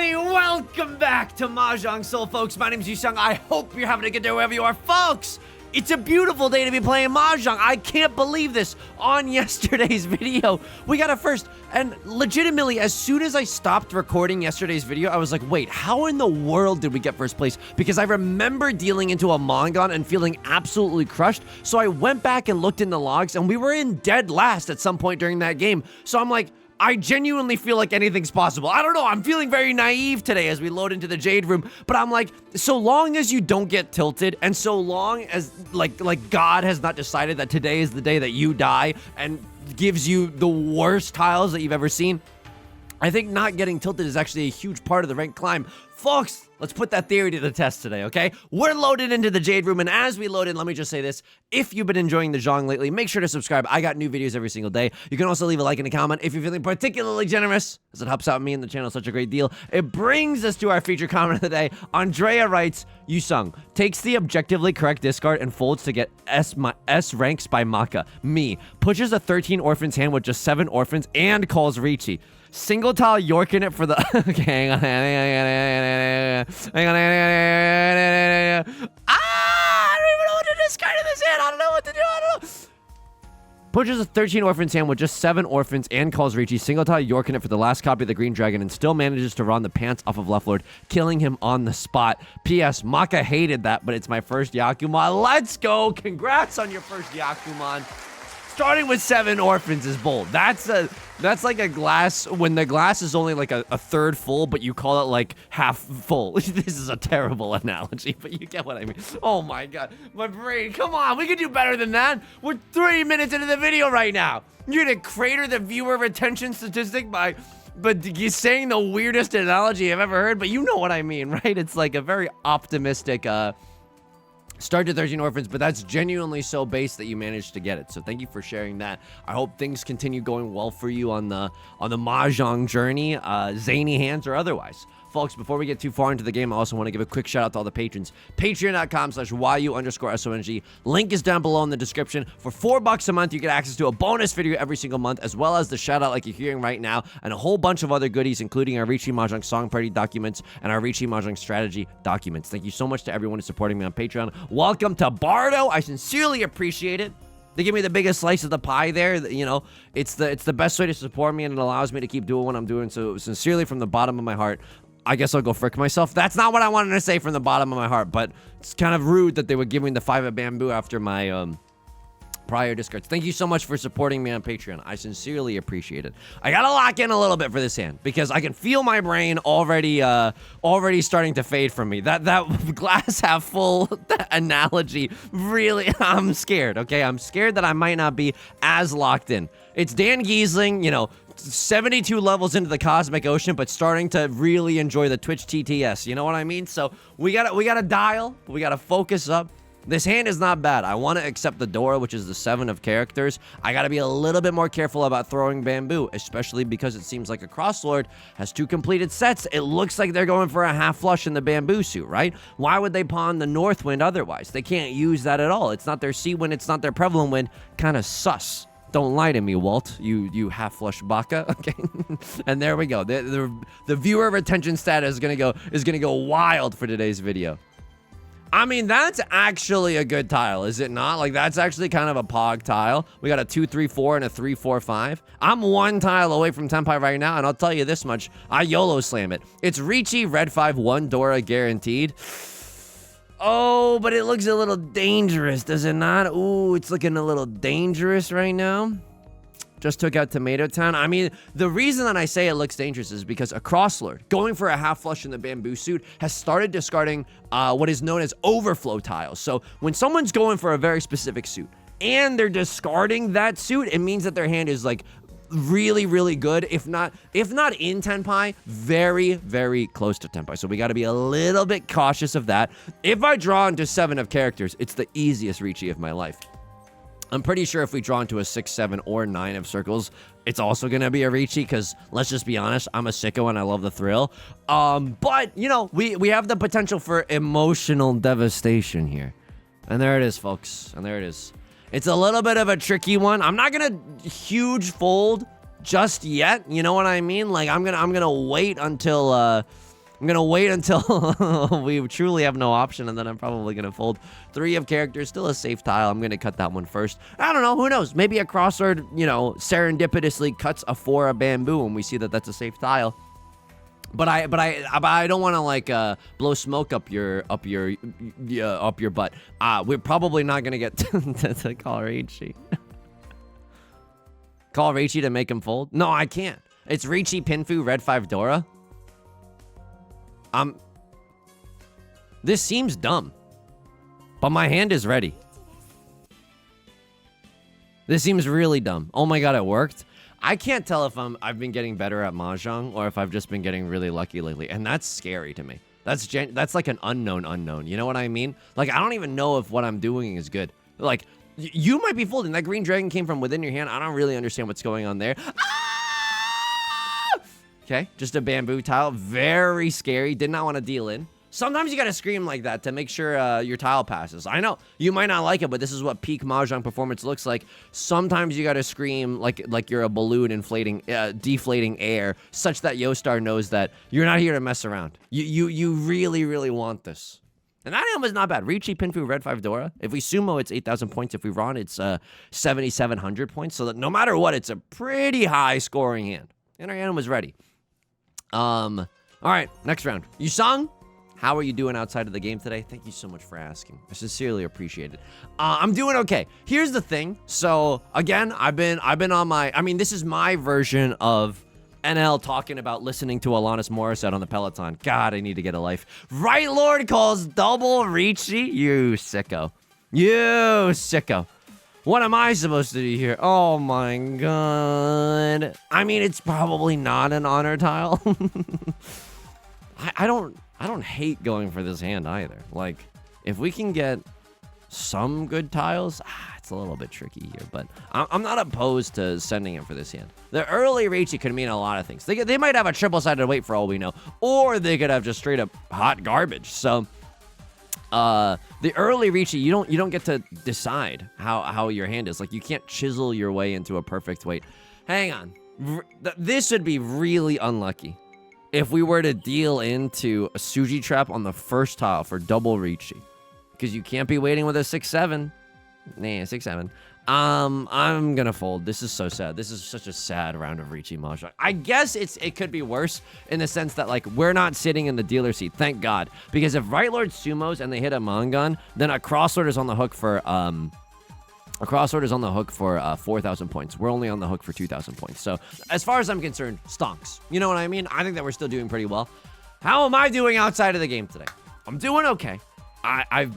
everybody, welcome back to Mahjong Soul, folks. My name is Yusong. I hope you're having a good day wherever you are, folks. It's a beautiful day to be playing Mahjong. I can't believe this. On yesterday's video, we got a first. And legitimately, as soon as I stopped recording yesterday's video, I was like, wait, how in the world did we get first place? Because I remember dealing into a Mongon and feeling absolutely crushed. So I went back and looked in the logs, and we were in dead last at some point during that game. So I'm like, I genuinely feel like anything's possible. I don't know, I'm feeling very naive today as we load into the Jade Room, but I'm like, so long as you don't get tilted, and so long as, like God has not decided that today is the day that you die and gives you the worst tiles that you've ever seen, I think not getting tilted is actually a huge part of the rank climb. Folks, let's put that theory to the test today, okay? We're loaded into the Jade Room, and as we load in, let me just say this. If you've been enjoying the Zhong lately, make sure to subscribe. I got new videos every single day. You can also leave a like and a comment if you're feeling particularly generous, as it helps out me and the channel such a great deal. It brings us to our feature comment of the day. Andrea writes, Yusong takes the objectively correct discard and folds to get S ranks by Maka. Me pushes a 13 orphans hand with just 7 orphans and calls Riichi. Single tile York in it for the okay, hang on. I don't even know what to discard in this hand. I don't know what to do. I don't know. Pushes a 13 orphans hand with just 7 orphans and calls Riichi. Single tile York in it for the last copy of the Green Dragon and still manages to run the pants off of Left Lord, killing him on the spot. P.S. Maka hated that, but it's my first Yakuman. Let's go. Congrats on your first Yakuman. Starting with 7 orphans is bold. That's like a glass, when the glass is only like a third full, but you call it like half full. This is a terrible analogy, but you get what I mean. Oh my God, my brain, come on, we can do better than that. We're 3 minutes into the video right now. You're gonna crater the viewer retention statistic by you're saying the weirdest analogy I've ever heard, but you know what I mean, right? It's like a very optimistic, start to 13 orphans, but that's genuinely so base that you managed to get it. So thank you for sharing that. I hope things continue going well for you on the Mahjong journey, zany hands or otherwise. Folks, before we get too far into the game, I also want to give a quick shout out to all the patrons. Patreon.com/YU_SONG. Link is down below in the description. For $4 a month, you get access to a bonus video every single month, as well as the shout out like you're hearing right now, and a whole bunch of other goodies, including our Riichi Mahjong Song Party documents and our Riichi Mahjong Strategy documents. Thank you so much to everyone who's supporting me on Patreon. Welcome to Bardo. I sincerely appreciate it. They give me the biggest slice of the pie there. You know, it's the best way to support me, and it allows me to keep doing what I'm doing. So sincerely, from the bottom of my heart, I guess I'll go frick myself. That's not what I wanted to say from the bottom of my heart, but it's kind of rude that they would give me the 5 of bamboo after my prior discards. Thank you so much for supporting me on Patreon. I sincerely appreciate it. I gotta lock in a little bit for this hand because I can feel my brain already starting to fade from me. That glass half full analogy, really, I'm scared, okay? I'm scared that I might not be as locked in. It's Dan Giesling, you know, 72 levels into the cosmic ocean, but starting to really enjoy the Twitch TTS. You know what I mean? So we gotta dial. We gotta focus up. This hand is not bad. I want to accept the Dora, which is the 7 of characters. I gotta be a little bit more careful about throwing bamboo, especially because it seems like a Crosslord has 2 completed sets. It looks like they're going for a half flush in the bamboo suit, right? Why would they pawn the North Wind otherwise? They can't use that at all. It's not their Sea Wind. It's not their Prevalent Wind. Kind of sus. Don't lie to me, Walt, you half-flush baka, okay? And there we go. The viewer retention stat is gonna go wild for today's video. I mean, that's actually a good tile, is it not? Like, that's actually kind of a pog tile. We got a 2-3-4 and a 3-4-5. I'm 1 tile away from Tenpai right now, and I'll tell you this much. I YOLO slam it. It's Riichi, red 5, 1 Dora guaranteed. Oh, but it looks a little dangerous, does it not? Ooh, it's looking a little dangerous right now. Just took out Tomato Town. I mean, the reason that I say it looks dangerous is because a Crosslord, going for a half flush in the bamboo suit, has started discarding what is known as overflow tiles. So when someone's going for a very specific suit and they're discarding that suit, it means that their hand is like really, really good. If not in Tenpai, very, very close to Tenpai. So we got to be a little bit cautious of that. If I draw into 7 of characters, it's the easiest Riichi of my life. I'm pretty sure if we draw into a 6, 7, or 9 of circles, it's also going to be a Riichi, because let's just be honest, I'm a sicko and I love the thrill. But, you know, we have the potential for emotional devastation here. And there it is, folks. And there it is. It's a little bit of a tricky one. I'm not going to huge fold just yet. You know what I mean? Like, I'm gonna wait until I'm gonna wait until we truly have no option, and then I'm probably gonna fold 3 of characters. Still a safe tile. I'm gonna cut that one first. I don't know. Who knows? Maybe a crossword, you know, serendipitously cuts a 4 of bamboo, and we see that that's a safe tile. But I don't want to like blow smoke up your butt. We're probably not gonna get to call Riichi. Call Riichi to make him fold? No, I can't. It's Riichi Pinfu Red 5 Dora. This seems dumb, but my hand is ready. This seems really dumb. Oh my god, it worked. I can't tell if I've been getting better at Mahjong or if I've just been getting really lucky lately, and that's scary to me. That's like an unknown. You know what I mean? Like, I don't even know if what I'm doing is good. Like, you might be folding. That green dragon came from within your hand. I don't really understand what's going on there. Ah! Okay, just a bamboo tile. Very scary. Did not want to deal in. Sometimes you gotta scream like that to make sure your tile passes. I know, you might not like it, but this is what peak Mahjong performance looks like. Sometimes you gotta scream like you're a balloon inflating, deflating air, such that Yostar knows that you're not here to mess around. You really want this. And that hand was not bad. Riichi Pinfu Red 5 Dora. If we sumo, it's 8,000 points. If we Ron, it's 7,700 points. So that no matter what, it's a pretty high scoring hand. And our hand was ready. All right, next round. Yusong? How are you doing outside of the game today? Thank you so much for asking. I sincerely appreciate it. I'm doing okay. Here's the thing. So again, I've been on my. I mean, this is my version of NL talking about listening to Alanis Morissette on the Peloton. God, I need to get a life. Right Lord calls double Riichi. You sicko. You sicko. What am I supposed to do here? Oh my god. I mean, it's probably not an honor tile. I don't hate going for this hand either. Like, if we can get some good tiles, it's a little bit tricky here, but I'm not opposed to sending it for this hand. The early Riichi could mean a lot of things. They might have a triple-sided weight for all we know, or they could have just straight up hot garbage. So, the early Riichi, you don't get to decide how your hand is. Like, you can't chisel your way into a perfect weight. Hang on. This would be really unlucky if we were to deal into a Suji trap on the first tile for double Riichi. Because you can't be waiting with a 6-7. Nah, 6-7. I'm gonna fold. This is so sad. This is such a sad round of Riichi Mahjong. I guess it could be worse in the sense that, like, we're not sitting in the dealer seat, thank God. Because if Right Lord sumos and they hit a Mangan, then a Crosslord is on the hook for 4,000 points. We're only on the hook for 2,000 points. So, as far as I'm concerned, stonks. You know what I mean? I think that we're still doing pretty well. How am I doing outside of the game today? I'm doing okay. I've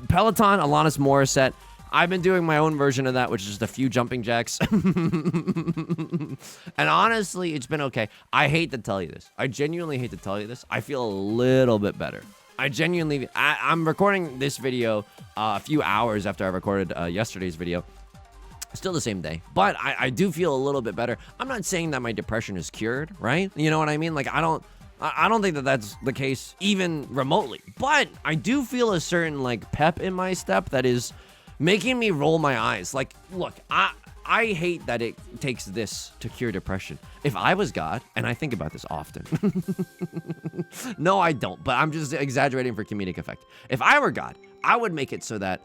Peloton, Alanis Morissette. I've been doing my own version of that, which is just a few jumping jacks. And honestly, it's been okay. I hate to tell you this. I genuinely hate to tell you this. I feel a little bit better. I'm recording this video a few hours after I recorded yesterday's video. Still the same day, but I do feel a little bit better. I'm not saying that my depression is cured, right? You know what I mean? Like, I don't think that that's the case even remotely, but I do feel a certain, like, pep in my step that is making me roll my eyes. Like, look, I hate that it takes this to cure depression. If I was God, and I think about this often. No, I don't, but I'm just exaggerating for comedic effect. If I were God, I would make it so that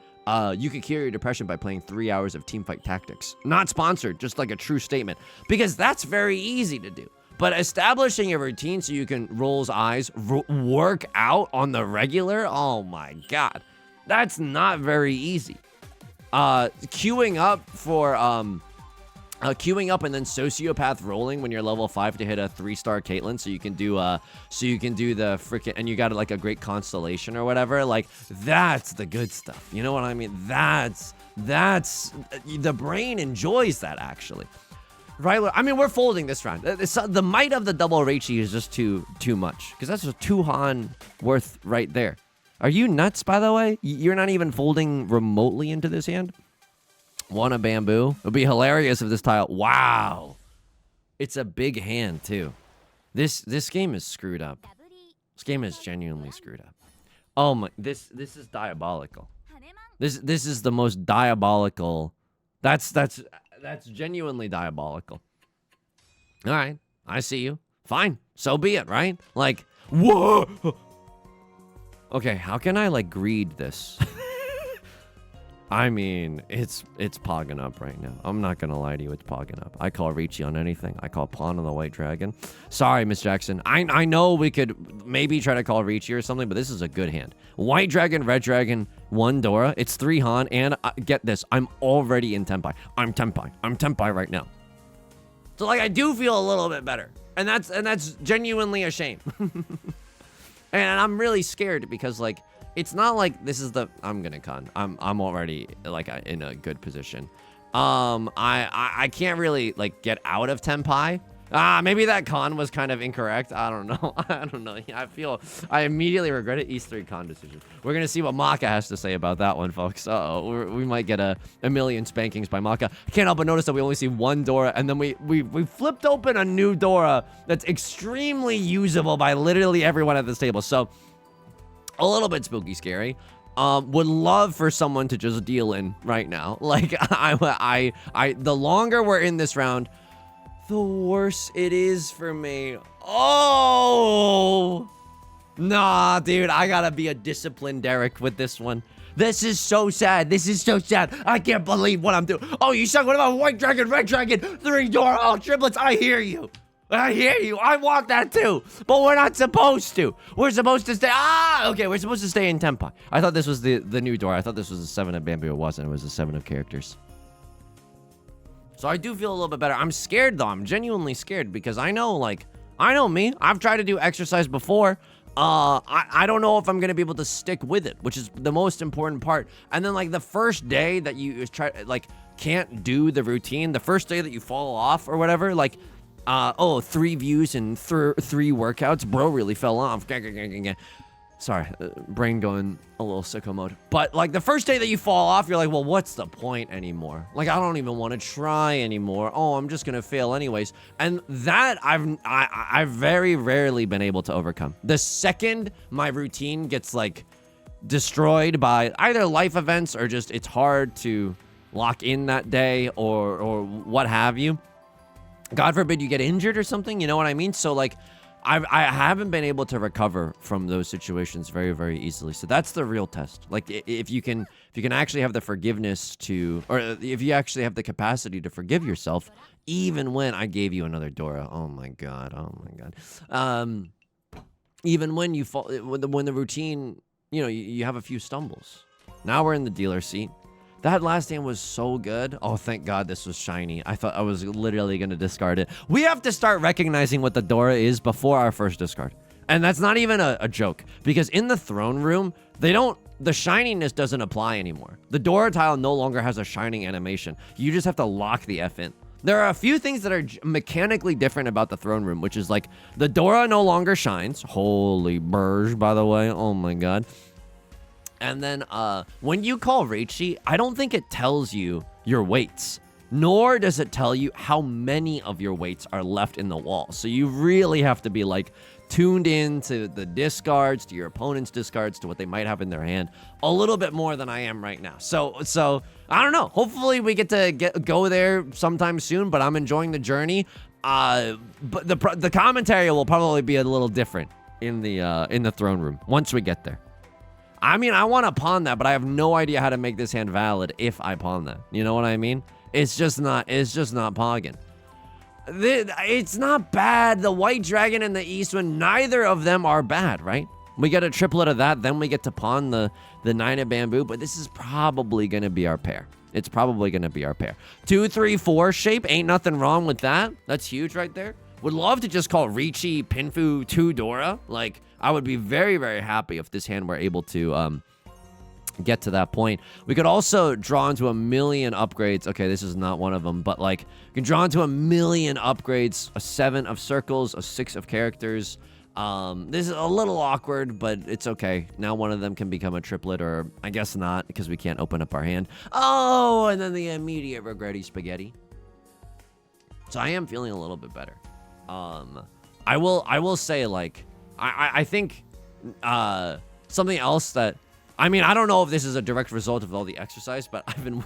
you could cure your depression by playing 3 hours of Teamfight Tactics. Not sponsored, just like a true statement. Because that's very easy to do. But establishing a routine so you can roll eyes, work out on the regular, oh my god. That's not very easy. Queuing up and then sociopath rolling when you're level 5 to hit a 3-star Caitlyn, so you can do the freaking, and you got like a great constellation or whatever. Like, that's the good stuff. You know what I mean? That's the brain enjoys that, actually. Right? I mean, we're folding this round. The might of the double Riichi is just too much, because that's a 2 Han worth right there. Are you nuts, by the way? You're not even folding remotely into this hand? One a bamboo. It would be hilarious if this tile... Wow. It's a big hand, too. This game is screwed up. This game is genuinely screwed up. Oh my... This is diabolical. This is the most diabolical... That's genuinely diabolical. All right. I see you. Fine. So be it, right? Like... Whoa! Okay, how can I, like, greed this? I mean, it's pogging up right now. I'm not gonna lie to you, it's pogging up. I call Riichi on anything. I call Pawn on the White Dragon. Sorry, Miss Jackson. I know we could maybe try to call Riichi or something, but this is a good hand. White Dragon, Red Dragon, 1 Dora. It's 3 Han, and get this, I'm already in Tenpai. I'm Tenpai right now. So, like, I do feel a little bit better. And that's genuinely a shame. And I'm really scared because, like, it's not like this is the I'm gonna con. I'm already like in a good position. I can't really like get out of Tenpai. Maybe that con was kind of incorrect. I don't know. I don't know. I immediately regret it. East 3 con decision. We're gonna see what Maka has to say about that one, folks. We might get a million spankings by Maka. I can't help but notice that we only see 1 Dora, and then we flipped open a new Dora that's extremely usable by literally everyone at this table. So. A little bit spooky scary. Would love for someone to just deal in right now. Like, the longer we're in this round, the worse it is for me. Oh! Nah, dude, I gotta be a disciplined Derek with this one. This is so sad. This is so sad. I can't believe what I'm doing. Oh, you suck. What about White Dragon, Red Dragon, 3 Dora? Oh, triplets, I hear you. I hear you. I want that too. But we're not supposed to. We're supposed to stay. Okay. We're supposed to stay in Tenpai. I thought this was the new door. I thought this was a 7 of bamboo. It wasn't. It was a 7 of characters. So I do feel a little bit better. I'm scared though. I'm genuinely scared because I know me. I've tried to do exercise before. I don't know if I'm going to be able to stick with it, which is the most important part. And then like the first day that you can't do the routine, the first day that you fall off or whatever, like, 3 views and 3 workouts. Bro really fell off. Sorry, brain going a little sicko mode. But like the first day that you fall off, you're like, well, what's the point anymore? Like, I don't even want to try anymore. Oh, I'm just gonna fail anyways. And that I've very rarely been able to overcome. The second my routine gets like destroyed by either life events or just it's hard to lock in that day or what have you. God forbid you get injured or something, you know what I mean? So like, I haven't been able to recover from those situations very, very easily. So that's the real test. Like if you can actually have the forgiveness to, or if you actually have the capacity to forgive yourself, even when I gave you another Dora. Oh my God. Even when you fall, when the routine, you have a few stumbles. Now we're in the dealer seat. That last hand was so good. Oh, thank God this was shiny. I thought I was literally going to discard it. We have to start recognizing what the Dora is before our first discard. And that's not even a joke. Because in the throne room, the shininess doesn't apply anymore. The Dora tile no longer has a shining animation. You just have to lock the F in. There are a few things that are mechanically different about the throne room, which is like the Dora no longer shines. Holy burge, by the way. Oh my God. And then when you call Riichi, I don't think it tells you your weights, nor does it tell you how many of your weights are left in the wall. So you really have to be like tuned in to the discards, to your opponent's discards, to what they might have in their hand a little bit more than I am right now. So I don't know. Hopefully we get to go there sometime soon, but I'm enjoying the journey. But the commentary will probably be a little different in the throne room once we get there. I mean, I want to pawn that, but I have no idea how to make this hand valid if I pawn that. You know what I mean? It's just not pogging. It's not bad. The White Dragon and the East Wind, neither of them are bad, right? We get a triplet of that, then we get to pawn the 9 of bamboo, but this is probably going to be our pair. It's probably going to be our pair. 2, 3, 4 shape, ain't nothing wrong with that. That's huge right there. Would love to just call Riichi Pinfu 2 Dora. Like, I would be very, very happy if this hand were able to get to that point. We could also draw into a million upgrades. Okay, this is not one of them, but like, you can draw into a million upgrades. A 7 of circles, a 6 of characters. This is a little awkward, but it's okay. Now one of them can become a triplet, or I guess not, because we can't open up our hand. Oh, and then the immediate regretty spaghetti. So I am feeling a little bit better. I will say, like, I think something else that, I mean, I don't know if this is a direct result of all the exercise, but I've been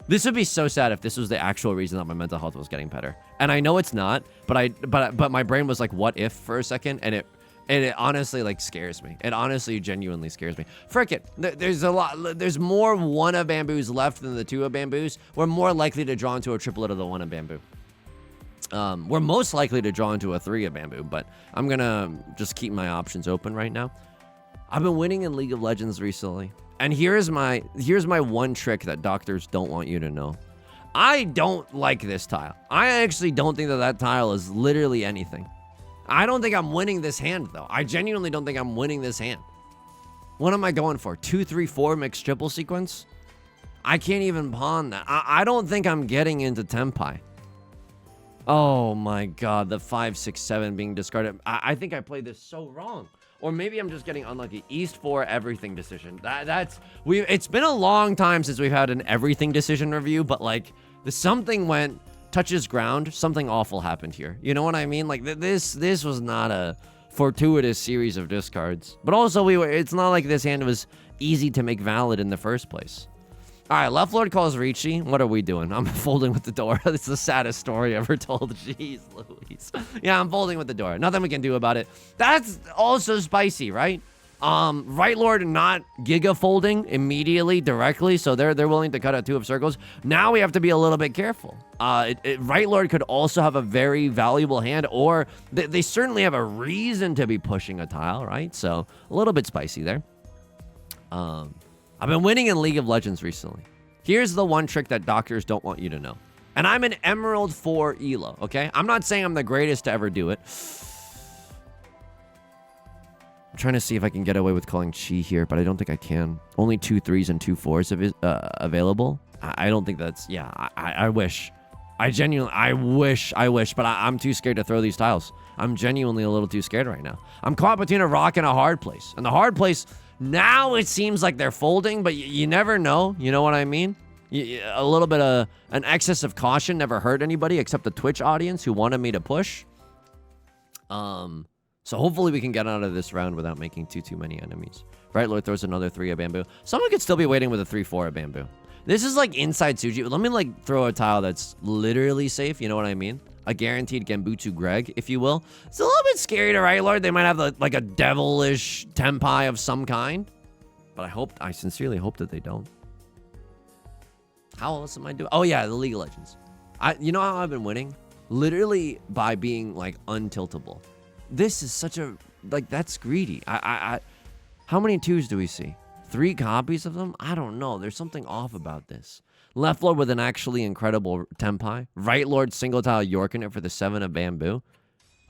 This would be so sad if this was the actual reason that my mental health was getting better. And I know it's not, but my brain was like, what if for a second? And it honestly like scares me. It honestly genuinely scares me. Frick it. There's more one of bamboos left than the two of bamboos. We're more likely to draw into a triplet of the one of bamboo. We're most likely to draw into a three of bamboo, but I'm gonna just keep my options open right now. I've been winning in League of Legends recently. And here's my one trick that doctors don't want you to know. I don't like this tile. I actually don't think that tile is literally anything. I don't think I'm winning this hand, though. I genuinely don't think I'm winning this hand. What am I going for? 2, 3, 4 mixed triple sequence? I can't even pawn that. I don't think I'm getting into Tenpai. Oh my god, the 5, 6, 7 being discarded. I think I played this so wrong. Or maybe I'm just getting unlucky. East 4 everything decision. It's been a long time since we've had an everything decision review, but like something went touches ground. Something awful happened here. You know what I mean? Like this was not a fortuitous series of discards. But also it's not like this hand was easy to make valid in the first place. All right, left lord calls Riichi. What are we doing? I'm folding with the door. It's the saddest story ever told. Jeez Louise. Yeah, I'm folding with the door. Nothing we can do about it. That's also spicy, right? Right lord not giga folding immediately, directly, so they're willing to cut out 2 of circles. Now we have to be a little bit careful. Right lord could also have a very valuable hand, or they certainly have a reason to be pushing a tile, right? So a little bit spicy there. I've been winning in League of Legends recently. Here's the one trick that doctors don't want you to know. And I'm an Emerald 4 Elo, okay? I'm not saying I'm the greatest to ever do it. I'm trying to see if I can get away with calling Chi here, but I don't think I can. Only 2 3s and 2 4s available. I don't think that's... Yeah, I wish. I wish, but I'm too scared to throw these tiles. I'm genuinely a little too scared right now. I'm caught between a rock and a hard place. And the hard place... Now it seems like they're folding, but you never know. You know what I mean? A little bit of an excess of caution never hurt anybody except the Twitch audience who wanted me to push. So hopefully we can get out of this round without making too many enemies. Right lord throws another 3 of bamboo. Someone could still be waiting with a 3-4 of bamboo. This is like inside Suji. Let me like throw a tile that's literally safe. You know what I mean? A guaranteed Genbutsu Greg, if you will. It's a little bit scary to right lord. They might have like a devilish Tenpai of some kind. But I sincerely hope that they don't. How else am I doing? Oh yeah, the League of Legends. You know how I've been winning? Literally by being like untiltable. This is such a, like that's greedy. How many 2s do we see? 3 copies of them? I don't know. There's something off about this. Left lord with an actually incredible Tenpai. Right lord single tile Yorking it for the 7 of bamboo.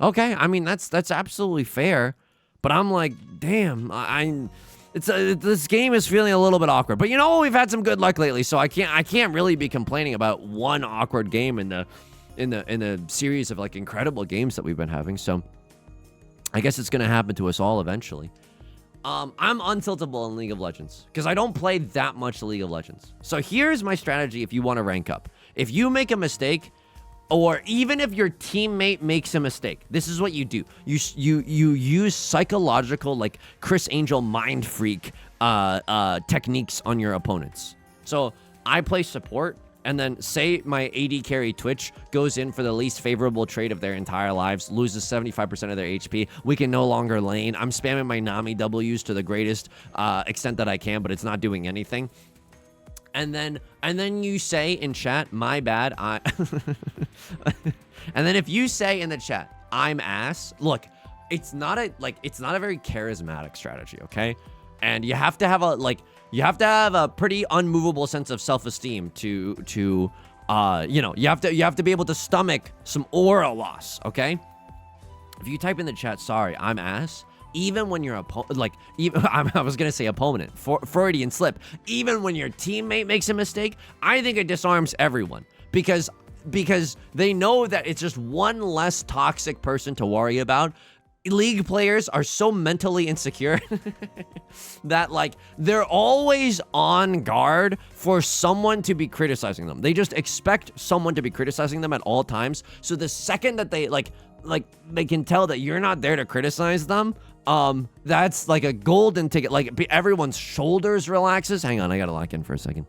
Okay, I mean that's absolutely fair, but I'm like, damn, this game is feeling a little bit awkward. But you know, we've had some good luck lately, so I can't really be complaining about one awkward game in the series of like incredible games that we've been having. So I guess it's gonna happen to us all eventually. I'm untiltable in League of Legends because I don't play that much League of Legends. So here's my strategy if you want to rank up. If you make a mistake, or even if your teammate makes a mistake, this is what you do. You use psychological, like Chris Angel mind freak techniques on your opponents. So I play support, and then say my AD carry Twitch goes in for the least favorable trade of their entire lives, loses 75% of their HP. We can no longer lane. I'm spamming my Nami W's to the greatest extent that I can, but it's not doing anything. And then you say in chat, my bad, and then if you say in the chat, I'm ass, look, it's not a very charismatic strategy, okay? And you have to have a pretty unmovable sense of self-esteem to you have to be able to stomach some aura loss, okay? If you type in the chat, sorry, I'm ass, even when your opponent, I was gonna say opponent, Freudian slip, even when your teammate makes a mistake, I think it disarms everyone because they know that it's just one less toxic person to worry about. League players are so mentally insecure that like they're always on guard for someone to be criticizing them. They just expect someone to be criticizing them at all times. So the second that they like they can tell that you're not there to criticize them, that's like a golden ticket. Like everyone's shoulders relaxes. Hang on, I gotta lock in for a second.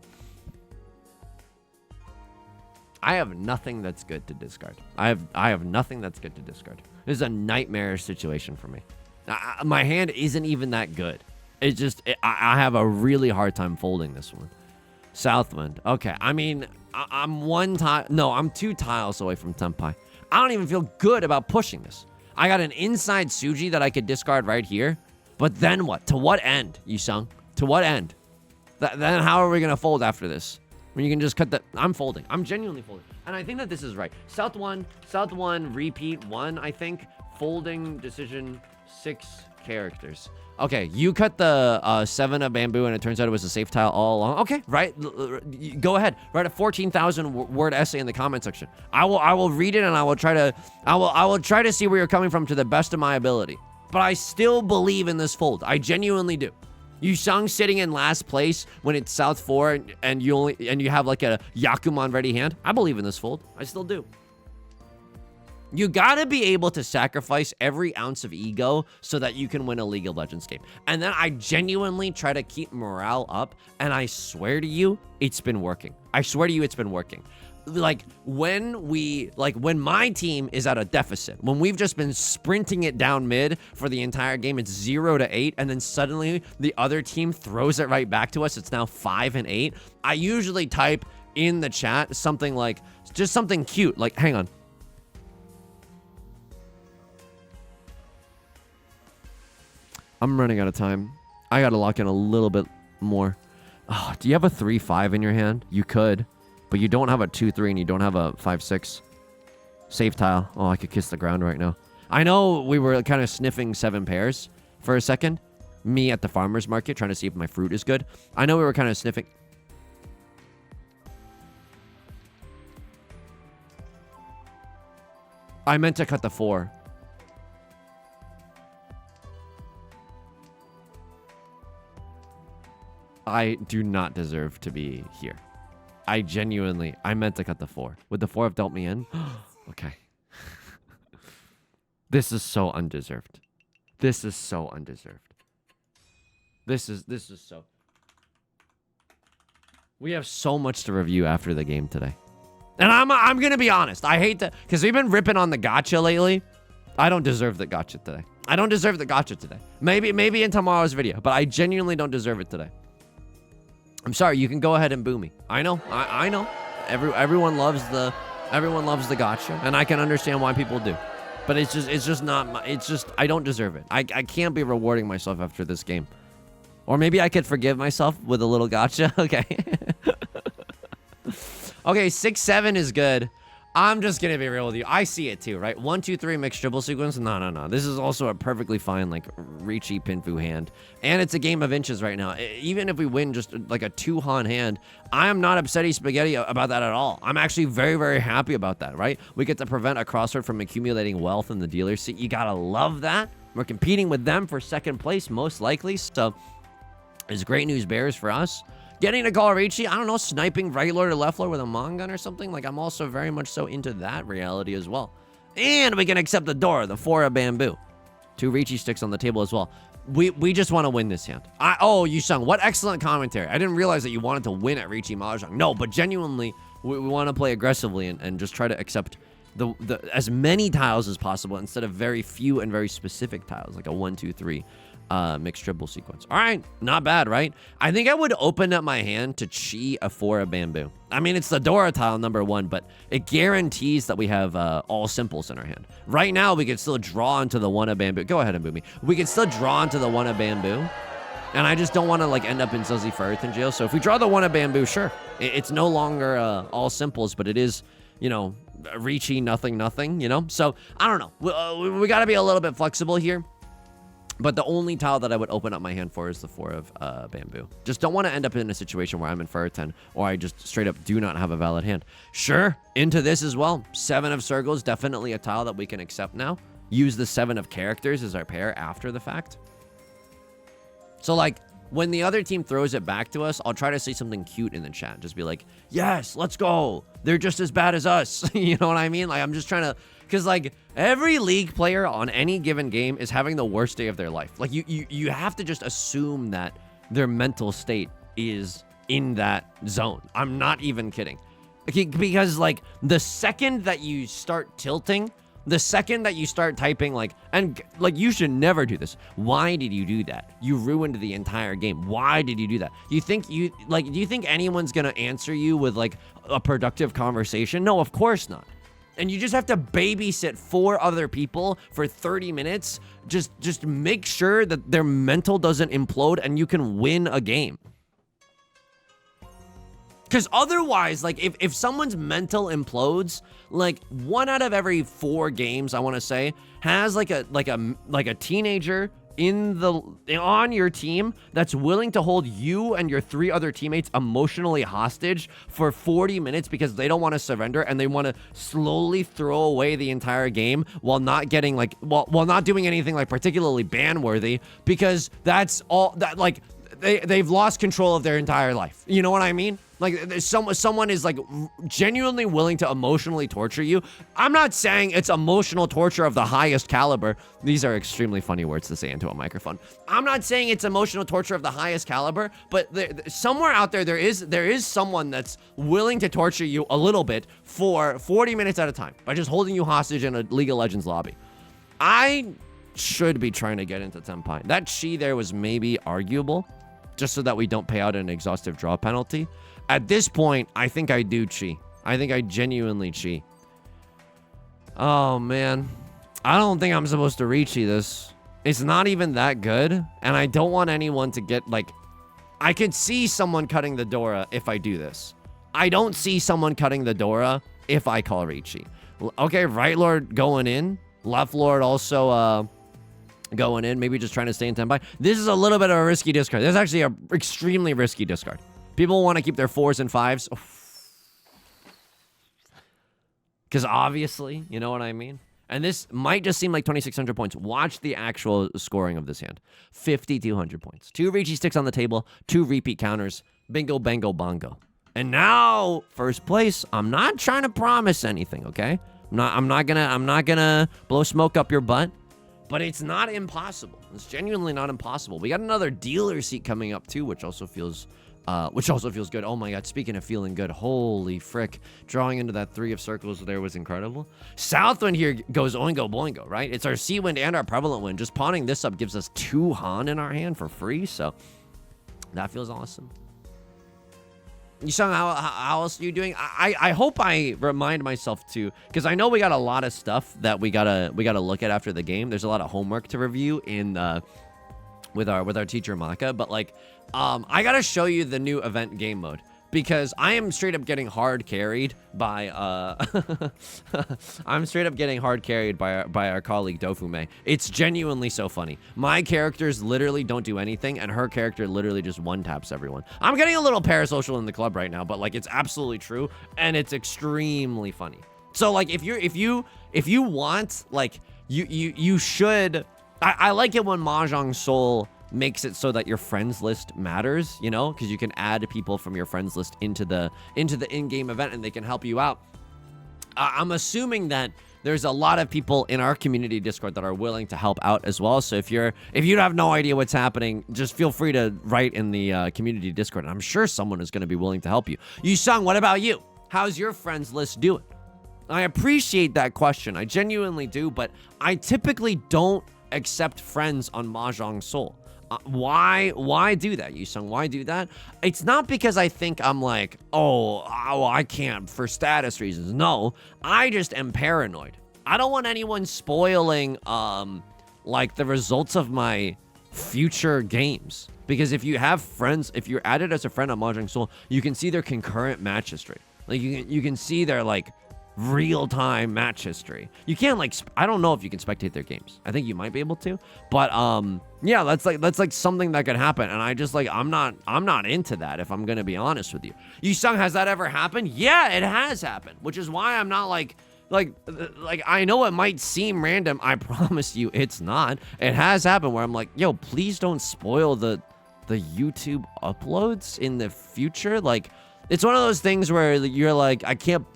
I have nothing that's good to discard. I have nothing that's good to discard. This is a nightmarish situation for me. My hand isn't even that good. It's just, I have a really hard time folding this one. Southwind. Okay, I mean, I'm one tile. No, I'm 2 tiles away from Tenpai. I don't even feel good about pushing this. I got an inside Tsuji that I could discard right here. But then what? To what end, Yusong? To what end? Then how are we going to fold after this? When you can just cut the... I'm folding. I'm genuinely folding. And I think that this is right. South 1, repeat 1, I think. Folding, decision, 6 characters. Okay, you cut the 7 of bamboo, and it turns out it was a safe tile all along. Okay, right. Go ahead. Write a 14,000 word essay in the comment section. I will read it, and I will try to see where you're coming from to the best of my ability. But I still believe in this fold. I genuinely do. Yusong sitting in last place when it's South 4 and you have like a Yakuman ready hand. I believe in this fold. I still do. You gotta be able to sacrifice every ounce of ego so that you can win a League of Legends game. And then I genuinely try to keep morale up, and I swear to you, it's been working. I swear to you, it's been working. Like when my team is at a deficit, when we've just been sprinting it down mid for the entire game, it's 0-8, and then suddenly the other team throws it right back to us. It's now 5-8. I usually type in the chat something like, just something cute, like, hang on. I'm running out of time. I gotta lock in a little bit more. Oh, do you have a 3-5 in your hand? You could. But you don't have a 2-3 and you don't have a 5-6. Safe tile. Oh, I could kiss the ground right now. I know we were kind of sniffing 7 pairs for a second. Me at the farmer's market trying to see if my fruit is good. I know we were kind of sniffing. I meant to cut the 4. I do not deserve to be here. I meant to cut the 4. Would the 4 have dealt me in? Okay. This is so undeserved. This is so undeserved. This is so... We have so much to review after the game today. And I'm gonna be honest. I hate to... Because we've been ripping on the gacha lately. I don't deserve the gacha today. I don't deserve the gacha today. Maybe in tomorrow's video. But I genuinely don't deserve it today. I'm sorry, you can go ahead and boo me. I know, I know. Everyone loves the gacha, and I can understand why people do. But it's just not, I don't deserve it. I can't be rewarding myself after this game. Or maybe I could forgive myself with a little gacha. Okay. Okay, 6-7 is good. I'm just gonna be real with you. I see it too, right? 1, 2, 3 mixed dribble sequence. No. This is also a perfectly fine, like, Riichi Pinfu hand. And it's a game of inches right now. Even if we win just like a 2-Han hand, I am not upsetty spaghetti about that at all. I'm actually very, very happy about that, right? We get to prevent a crossword from accumulating wealth in the dealer's seat. You gotta love that. We're competing with them for 2nd place, most likely. So it's great news bears for us. Getting to call Riichi, I don't know, sniping right lord or left lord with a Mon gun or something. Like, I'm also very much so into that reality as well. And we can accept the door, the 4 of bamboo. 2 Riichi sticks on the table as well. We just want to win this hand. Oh, Yusong, what excellent commentary. I didn't realize that you wanted to win at Riichi Mahjong. No, but genuinely, we want to play aggressively and just try to accept the as many tiles as possible instead of very few and very specific tiles, like a 1, 2, 3. Mixed dribble sequence. All right, not bad, right? I think I would open up my hand to chi a 4 of bamboo. I mean, it's the Dora tile number 1, but it guarantees that we have all simples in our hand. Right now, we can still draw into the 1 of bamboo. Go ahead and boo me. We can still draw into the 1 of bamboo, and I just don't want to like end up in Zuzzy Ferritin jail. So if we draw the 1 of bamboo, sure, it's no longer all simples, but it is, you know, Riichi nothing, you know. So I don't know. We got to be a little bit flexible here. But the only tile that I would open up my hand for is the 4 of bamboo. Just don't want to end up in a situation where I'm in Ferritin or I just straight up do not have a valid hand. Sure, into this as well. 7 of circles, definitely a tile that we can accept now. Use the 7 of characters as our pair after the fact. So, like, when the other team throws it back to us, I'll try to say something cute in the chat. Just be like, yes, let's go. They're just as bad as us. You know what I mean? Like, I'm just trying to... Because, like, every League player on any given game is having the worst day of their life. Like, you have to just assume that their mental state is in that zone. I'm not even kidding. Okay, because like the second that you start tilting, the second that you start typing like, and like you should never do this. Why did you do that? You ruined the entire game. Why did you do that? Do you think anyone's gonna answer you with like a productive conversation? No, of course not. And you just have to babysit 4 other people for 30 minutes. Just make sure that their mental doesn't implode and you can win a game. Because otherwise, like, if someone's mental implodes, like, 1 out of every 4 games, I want to say, has like a teenager on your team that's willing to hold you and your 3 other teammates emotionally hostage for 40 minutes because they don't want to surrender and they want to slowly throw away the entire game while not getting like, while not doing anything like particularly ban-worthy, because that's all that, like, they've lost control of their entire life. You know what I mean? Like, someone is like genuinely willing to emotionally torture you. I'm not saying it's emotional torture of the highest caliber. These are extremely funny words to say into a microphone. I'm not saying it's emotional torture of the highest caliber, but somewhere out there, there is someone that's willing to torture you a little bit for 40 minutes at a time by just holding you hostage in a League of Legends lobby. I should be trying to get into Tenpai. That chi there was maybe arguable, just so that we don't pay out an exhaustive draw penalty. At this point, I think I do chi. I think I genuinely chi. Oh, man. I don't think I'm supposed to Riichi this. It's not even that good, and I don't want anyone to get, like... I could see someone cutting the Dora if I do this. I don't see someone cutting the Dora if I call Riichi. Okay, right Lord going in. Left Lord also, going in, maybe just trying to stay in Tenpai. This is a little bit of a risky discard. This is actually an extremely risky discard. People want to keep their 4s and 5s. Because obviously, you know what I mean? And this might just seem like 2,600 points. Watch the actual scoring of this hand. 5,200 points. 2 Riichi sticks on the table, 2 repeat counters. Bingo, bango, bongo. And now, first place. I'm not trying to promise anything, okay? I'm not gonna blow smoke up your butt. But it's not impossible. It's genuinely not impossible. We got another dealer seat coming up too, which also feels good. Oh my god, speaking of feeling good, holy frick. Drawing into that 3 of circles there was incredible. Southwind here goes oingo boingo, right? It's our sea wind and our prevalent wind. Just pawning this up gives us 2 Han in our hand for free, so that feels awesome. Yusong, how else are you doing? I hope I remind myself to, because I know we got a lot of stuff that we gotta look at after the game. There's a lot of homework to review in with our teacher Maka, but like I gotta show you the new event game mode, because I am straight up getting hard carried by I'm straight up getting hard carried by our colleague Dofume. It's genuinely so funny. My characters literally don't do anything, and her character literally just one-taps everyone. I'm getting a little parasocial in the club right now, but like it's absolutely true, and it's extremely funny. So like if you want, like you should. I like it when Mahjong Soul makes it so that your friends list matters, you know, because you can add people from your friends list into the in-game event and they can help you out. I'm assuming that there's a lot of people in our community Discord that are willing to help out as well. So if you have no idea what's happening, just feel free to write in the community Discord, and I'm sure someone is going to be willing to help you. Yusong, what about you? How's your friends list doing? I appreciate that question. I genuinely do, but I typically don't accept friends on Mahjong Soul. Why do that, Yusong? Why do that? It's not because I think I'm like, oh, I can't for status reasons. No, I just am paranoid. I don't want anyone spoiling, like the results of my future games. Because if you have friends, if you're added as a friend on Mahjong Soul, you can see their concurrent match history. Like you can see their like real-time match history. You can't like I don't know if you can spectate their games. I think you might be able to, but yeah, that's like something that could happen, and I just like I'm not into that, if I'm gonna be honest with you. Yusong, has that ever happened? Yeah, it has happened, which is why I'm not like I know it might seem random. I promise you it's not. It has happened where I'm like, yo, please don't spoil the YouTube uploads in the future. Like, it's one of those things where you're like, I can't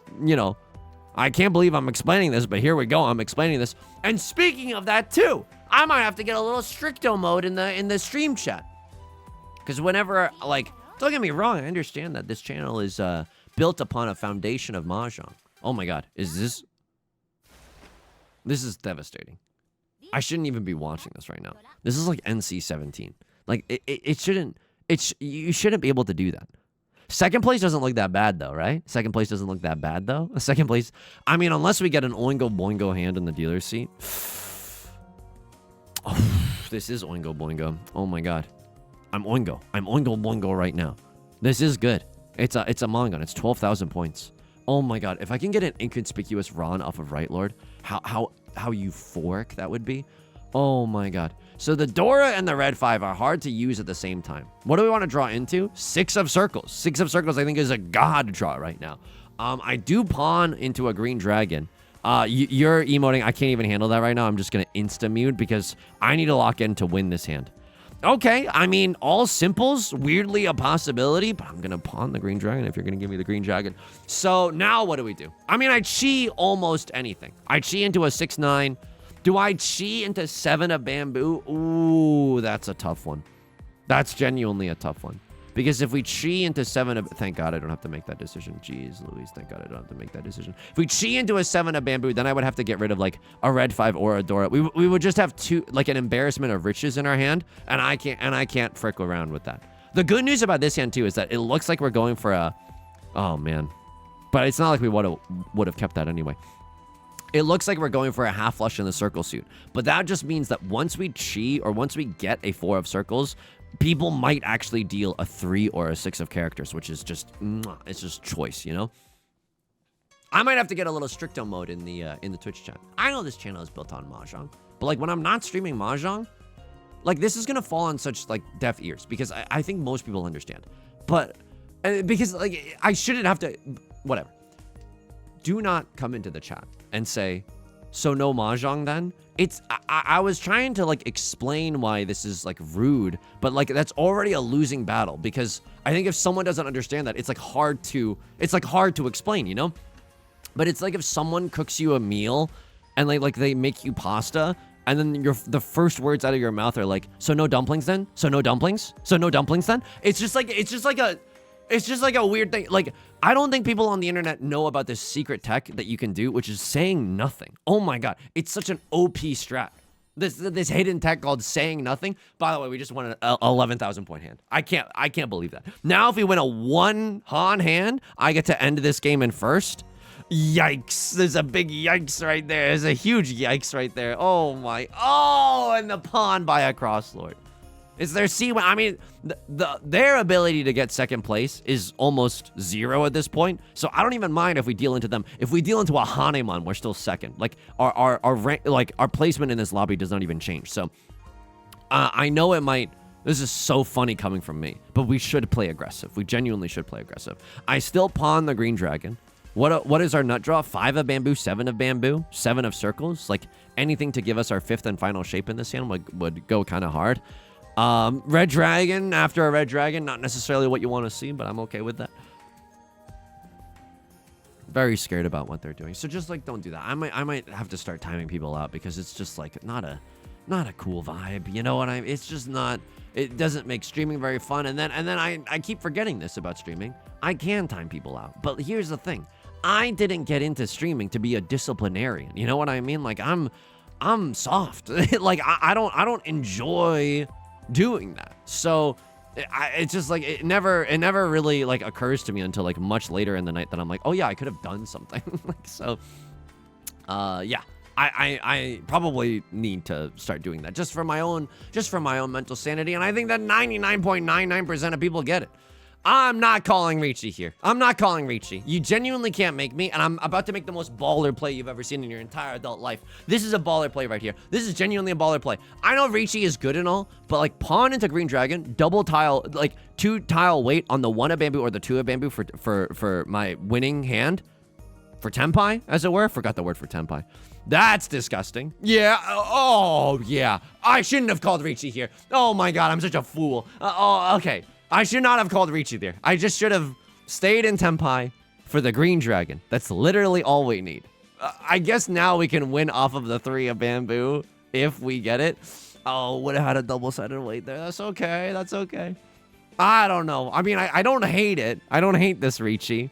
believe I'm explaining this, but here we go. I'm explaining this. And speaking of that too, I might have to get a little stricto mode in the stream chat. Because whenever, like, don't get me wrong, I understand that this channel is built upon a foundation of Mahjong. Oh my god, is this... This is devastating. I shouldn't even be watching this right now. This is like NC-17. Like, it shouldn't... you shouldn't be able to do that. Second place doesn't look that bad, though, right? Second place doesn't look that bad, though. Second place... I mean, unless we get an Oingo Boingo hand in the dealer's seat. Oh, this is Oingo Boingo. Oh my god. I'm Oingo Boingo right now. This is good. It's a Mongon. It's 12,000 points. Oh my god. If I can get an inconspicuous Ron off of Right Lord, how euphoric that would be. Oh my god. So the Dora and the Red 5 are hard to use at the same time. What do we want to draw into? 6 of Circles. 6 of Circles I think is a god draw right now. I do pawn into a Green Dragon. You're emoting. I can't even handle that right now. I'm just going to insta-mute because I need to lock in to win this hand. Okay, I mean, all simples, weirdly a possibility, but I'm going to pawn the Green Dragon if you're going to give me the Green Dragon. So now what do we do? I mean, I chi almost anything. I chi into a 6-9. Do I chi into 7 of Bamboo? Ooh, that's a tough one. That's genuinely a tough one. Because if we chi into 7 of... Thank God I don't have to make that decision. Jeez, Louise, thank God I don't have to make that decision. If we chi into a 7 of Bamboo, then I would have to get rid of, like, a Red 5 or a Dora. We would just have two, like, an embarrassment of riches in our hand, and I can't frick around with that. The good news about this hand, too, is that it looks like we're going for a... Oh, man. But it's not like we would have kept that anyway. It looks like we're going for a half flush in the circle suit. But that just means that once we chi, or once we get a 4 of circles... people might actually deal a 3 or a 6 of characters, which is just, it's just choice, you know? I might have to get a little stricto mode in the Twitch chat. I know this channel is built on Mahjong, but like when I'm not streaming Mahjong, like this is gonna fall on such like deaf ears because I think most people understand. But because like I shouldn't have to, whatever. Do not come into the chat and say, so no Mahjong then? I was trying to like explain why this is like rude, but like that's already a losing battle because I think if someone doesn't understand that, it's like hard to explain, you know? But it's like if someone cooks you a meal and like they make you pasta and then the first words out of your mouth are like, so no dumplings then? So no dumplings? So no dumplings then? It's just like a weird thing. Like, I don't think people on the internet know about this secret tech that you can do, which is saying nothing. Oh my god, it's such an OP strat. This hidden tech called saying nothing. By the way, we just won an 11,000 point hand. I can't believe that. Now, if we win a 1 Han hand, I get to end this game in first. Yikes! There's a big yikes right there. There's a huge yikes right there. Oh my! Oh, and the pawn by a crosslord. Is their C? I mean, their ability to get second place is almost 0 at this point. So I don't even mind if we deal into them. If we deal into a Hanemon, we're still second. Like our rank, like our placement in this lobby does not even change. So I know it might. This is so funny coming from me, but we should play aggressive. We genuinely should play aggressive. I still pawn the Green Dragon. What is our nut draw? 5 of Bamboo, 7 of Bamboo, 7 of Circles. Like anything to give us our 5th and final shape in this hand would go kind of hard. Red Dragon after a Red Dragon, not necessarily what you want to see, but I'm okay with that. Very scared about what they're doing. So just like don't do that. I might have to start timing people out because it's just like not a cool vibe. You know what I mean? It's just not, it doesn't make streaming very fun. And then I keep forgetting this about streaming. I can time people out. But here's the thing. I didn't get into streaming to be a disciplinarian. You know what I mean? Like I'm soft. Like I don't enjoy doing that. So it's just like it never really like occurs to me until like much later in the night that I'm like, oh yeah, I could have done something. Like so yeah, I probably need to start doing that just for my own mental sanity. And I think that 99.99% of people get it. I'm not calling Riichi here. I'm not calling Riichi. You genuinely can't make me, and I'm about to make the most baller play you've ever seen in your entire adult life. This is a baller play right here. This is genuinely a baller play. I know Riichi is good and all, but like pawn into Green Dragon, double tile, like 2 tile weight on the 1 of Bamboo or the 2 of Bamboo for my winning hand. For Tenpai, as it were. Forgot the word for Tenpai. That's disgusting. Yeah. Oh, yeah. I shouldn't have called Riichi here. Oh my god, I'm such a fool. Oh, okay. I should not have called Riichi there. I just should have stayed in Tenpai for the Green Dragon. That's literally all we need. I guess now we can win off of the 3 of Bamboo if we get it. Oh, would have had a double-sided weight there. That's okay. That's okay. I don't know. I mean, I don't hate it. I don't hate this Riichi.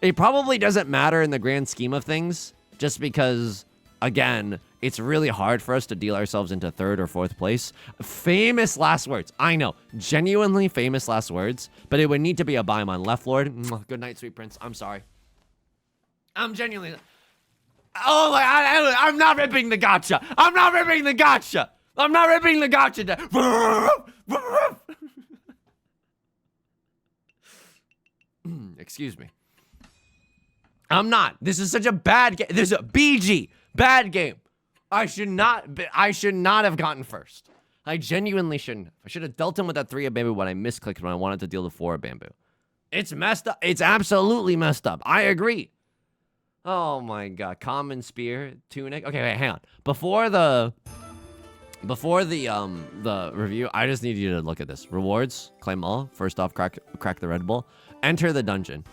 It probably doesn't matter in the grand scheme of things, just because, again, it's really hard for us to deal ourselves into 3rd or 4th place. Famous last words. I know. Genuinely famous last words. But it would need to be a Baimon. Left Lord. Good night, sweet prince. I'm sorry. I'm genuinely... Oh my God. I'm not ripping the gotcha. I'm not ripping the gotcha. I'm not ripping the gotcha. Excuse me. I'm not. This is such a bad game. This is a BG. Bad game. I should not have gotten first. I genuinely shouldn't have. I should have dealt him with that 3 of bamboo when I misclicked when I wanted to deal the 4 of bamboo. It's messed up. It's absolutely messed up. I agree. Oh my God. Common spear, tunic. Okay, wait, hang on. Before the review, I just need you to look at this. Rewards, claim all. First off, crack the Red Bull. Enter the dungeon.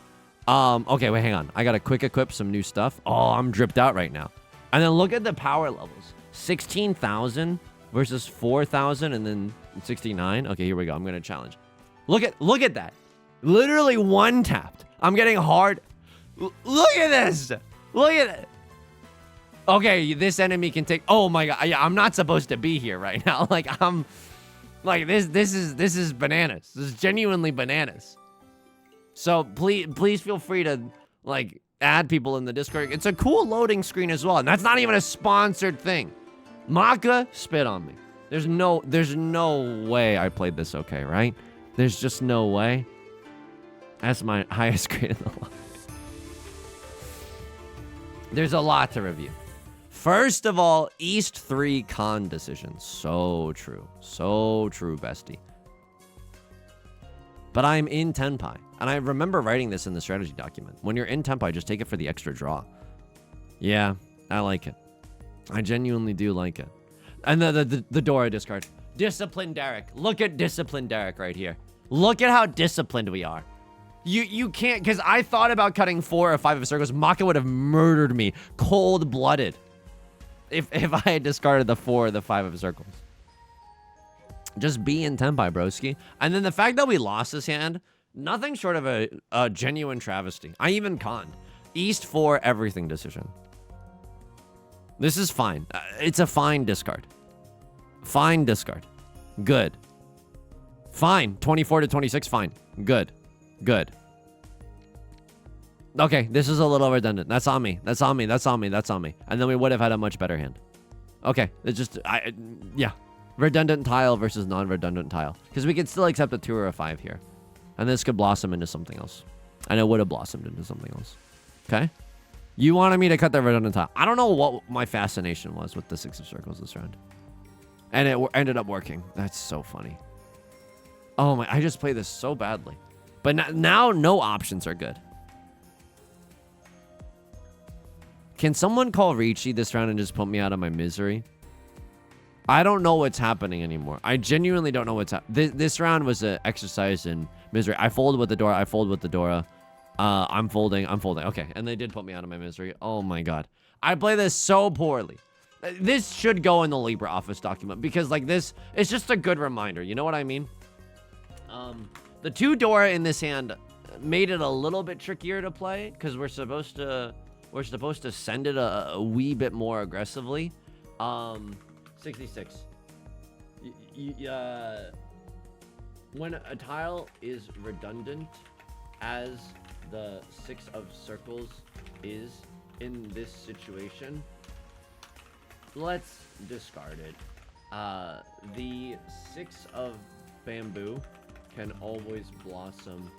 Okay, wait, hang on. I gotta quick equip some new stuff. Oh, I'm dripped out right now. And then look at the power levels. 16,000 versus 4,000 and then 69. Okay, here we go. I'm gonna challenge. Look at that. Literally one tapped. I'm getting hard. Look at this. Look at it. Okay, this enemy can take. Oh my God. Yeah, I'm not supposed to be here right now. Like I'm like this is bananas. This is genuinely bananas. So please feel free to like add people in the Discord. It's a cool loading screen as well. And that's not even a sponsored thing. Maka spit on me. There's no way I played this okay, right? There's just no way. That's my highest grade in the life. There's a lot to review. First of all, East 3 con decision. So true. So true, bestie. But I'm in Tenpai. And I remember writing this in the strategy document. When you're in Tenpai, just take it for the extra draw. Yeah, I like it. I genuinely do like it. And the Dora discard. Disciplined Derek. Look at Disciplined Derek right here. Look at how disciplined we are. You can't, because I thought about cutting 4 or 5 of circles. Maka would have murdered me cold-blooded if I had discarded the 4 or the 5 of circles. Just be in Tenpai, broski. And then the fact that we lost this hand, nothing short of a genuine travesty. I even conned. East 4 everything decision. This is fine. It's a fine discard. Fine discard. Good. Fine. 24 to 26, fine. Good. Good. Okay, this is a little redundant. That's on me. That's on me. That's on me. That's on me. And then we would have had a much better hand. Okay, it's just, yeah. Redundant tile versus non-redundant tile. Because we could still accept a 2 or a 5 here. And this could blossom into something else. And it would have blossomed into something else. Okay? You wanted me to cut the redundant tile. I don't know what my fascination was with the 6 of circles this round. And it ended up working. That's so funny. Oh my, I just played this so badly. But now no options are good. Can someone call Riichi this round and just put me out of my misery? I don't know what's happening anymore. I genuinely don't know what's happening. This round was an exercise in misery. I fold with the Dora. I fold with the Dora. I'm folding. I'm folding. Okay. And they did put me out of my misery. Oh my God. I play this so poorly. This should go in the LibreOffice document because like this, it's just a good reminder. You know what I mean? The 2 Dora in this hand made it a little bit trickier to play because we're supposed to send it a wee bit more aggressively. 66. When a tile is redundant, as the 6 of circles is in this situation, let's discard it. The 6 of bamboo can always blossom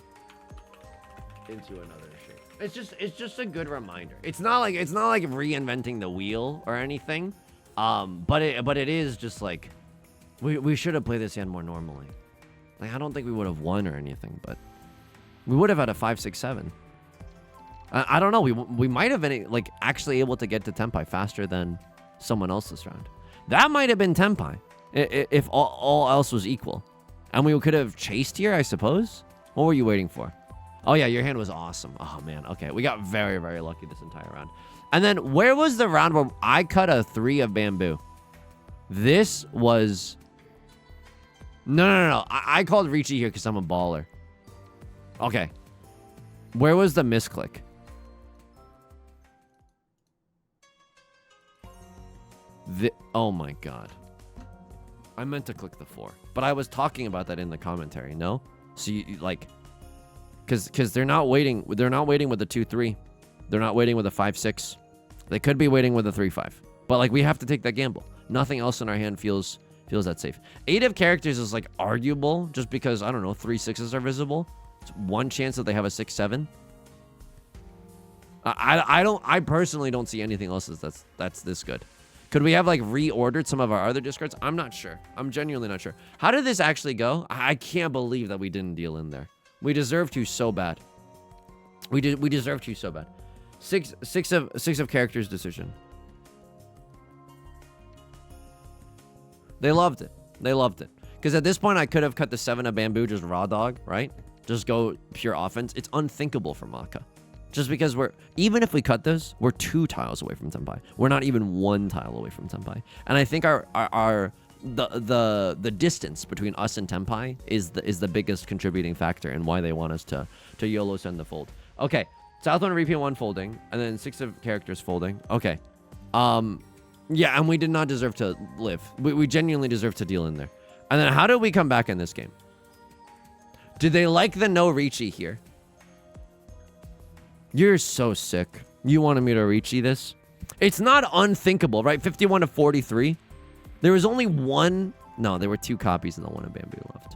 into another shape. It's just a good reminder. It's not like reinventing the wheel or anything. But it is just like we should have played this hand more normally. Like I don't think we would have won or anything, but we would have had a 5, 6, 7. I don't know. We might have been like actually able to get to Tenpai faster than someone else this round. That might have been Tenpai if all else was equal. And we could have chased here, I suppose. What were you waiting for? Oh yeah, your hand was awesome. Oh man, okay. We got very, very lucky this entire round. And then where was the round where I cut a 3 of bamboo? This was... No. I called Riichi here because I'm a baller. Okay. Where was the misclick? Oh my god. I meant to click the 4, but I was talking about that in the commentary. No, so you like, because they're not waiting. They're not waiting with the 2-3. They're not waiting with a 5-6. They could be waiting with a 3-5. But like we have to take that gamble. Nothing else in our hand feels that safe. 8 of characters is like arguable, just because I don't know 3 6s are visible. It's one chance that they have a 6-7. I personally don't see anything else that's this good. Could we have like reordered some of our other discards? I'm not sure. I'm genuinely not sure. How did this actually go? I can't believe that we didn't deal in there. We deserve to so bad. We deserve to so bad. Six of characters decision. They loved it. They loved it. Because at this point I could have cut the 7 of bamboo, just raw dog, right? Just go pure offense. It's unthinkable for Maka. Just because even if we cut this, we're 2 tiles away from Tenpai. We're not even 1 tile away from Tenpai. And I think the distance between us and Tenpai is the biggest contributing factor in why they want us to YOLO send the fold. Okay, Southland repeat 1 folding, and then 6 of characters folding. Okay, yeah, and we did not deserve to live. We genuinely deserve to deal in there. And then how did we come back in this game? Did they like the no Riichi here? You're so sick. You wanted me to Riichi this? It's not unthinkable, right? 51 to 43. There was only 1. No, there were 2 copies and the 1 of bamboo left.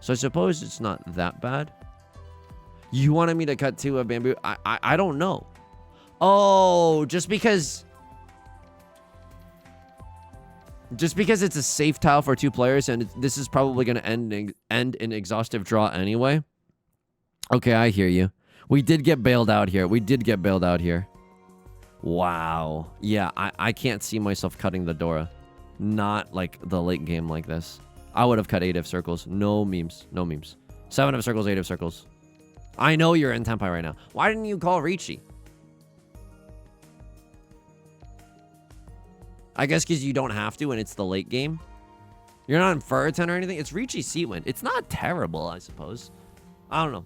So I suppose it's not that bad. You wanted me to cut 2 of bamboo? I don't know. Oh, just because it's a safe tile for 2 players and this is probably going to end in exhaustive draw anyway. Okay, I hear you. We did get bailed out here. Wow. Yeah, I can't see myself cutting the Dora. Not like the late game like this. I would have cut 8 of circles. No memes. 7 of circles, 8 of circles. I know you're in Tenpai right now. Why didn't you call Riichi? I guess because you don't have to and it's the late game. You're not in Furton or anything. It's Riichi Seatwind. It's not terrible, I suppose. I don't know.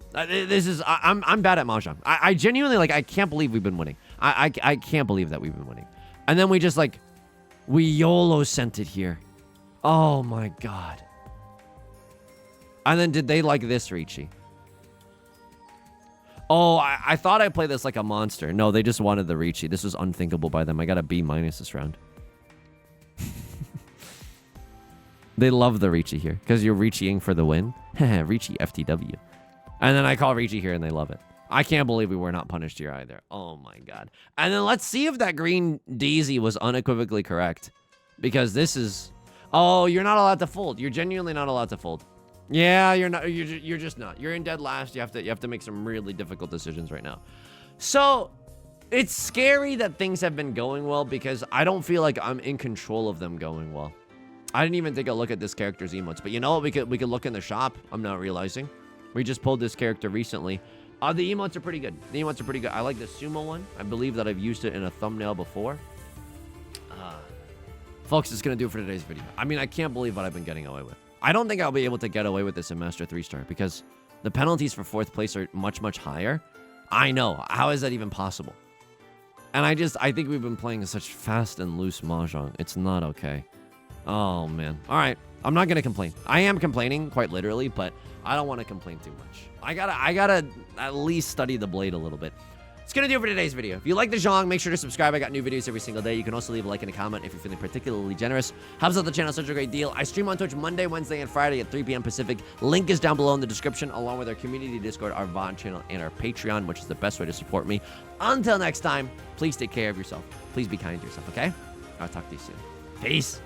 I'm bad at Mahjong. I genuinely, like, I can't believe we've been winning. I can't believe that we've been winning. And then we just, like, we YOLO sent it here. Oh, my God. And then did they like this, Riichi? Oh, I thought I played this like a monster. No, they just wanted the Riichi. This was unthinkable by them. I got a B- this round. They love the Riichi here because you're Riichiing for the win. Riichi FTW. And then I call Riichi here and they love it. I can't believe we were not punished here either. Oh my God. And then let's see if that green daisy was unequivocally correct. Because this is... Oh, you're not allowed to fold. You're genuinely not allowed to fold. Yeah, you're not. You're just not. You're in dead last. You have to make some really difficult decisions right now. So it's scary that things have been going well because I don't feel like I'm in control of them going well. I didn't even take a look at this character's emotes, but you know what? We could look in the shop. I'm not realizing. We just pulled this character recently. The emotes are pretty good. I like the sumo one. I believe that I've used it in a thumbnail before. Folks, it's going to do it for today's video. I mean, I can't believe what I've been getting away with. I don't think I'll be able to get away with this in Master 3-star because the penalties for 4th place are much, much higher. I know. How is that even possible? And I think we've been playing such fast and loose Mahjong. It's not okay. Oh, man. All right. I'm not going to complain. I am complaining, quite literally, but I don't want to complain too much. I gotta at least study the blade a little bit. It's gonna do it for today's video. If you like the Zhong, make sure to subscribe. I got new videos every single day. You can also leave a like and a comment if you're feeling particularly generous. Helps out the channel such a great deal. I stream on Twitch Monday, Wednesday, and Friday at 3 p.m. Pacific. Link is down below in the description, along with our community Discord, our VOD channel, and our Patreon, which is the best way to support me. Until next time, please take care of yourself. Please be kind to yourself, okay? I'll talk to you soon. Peace.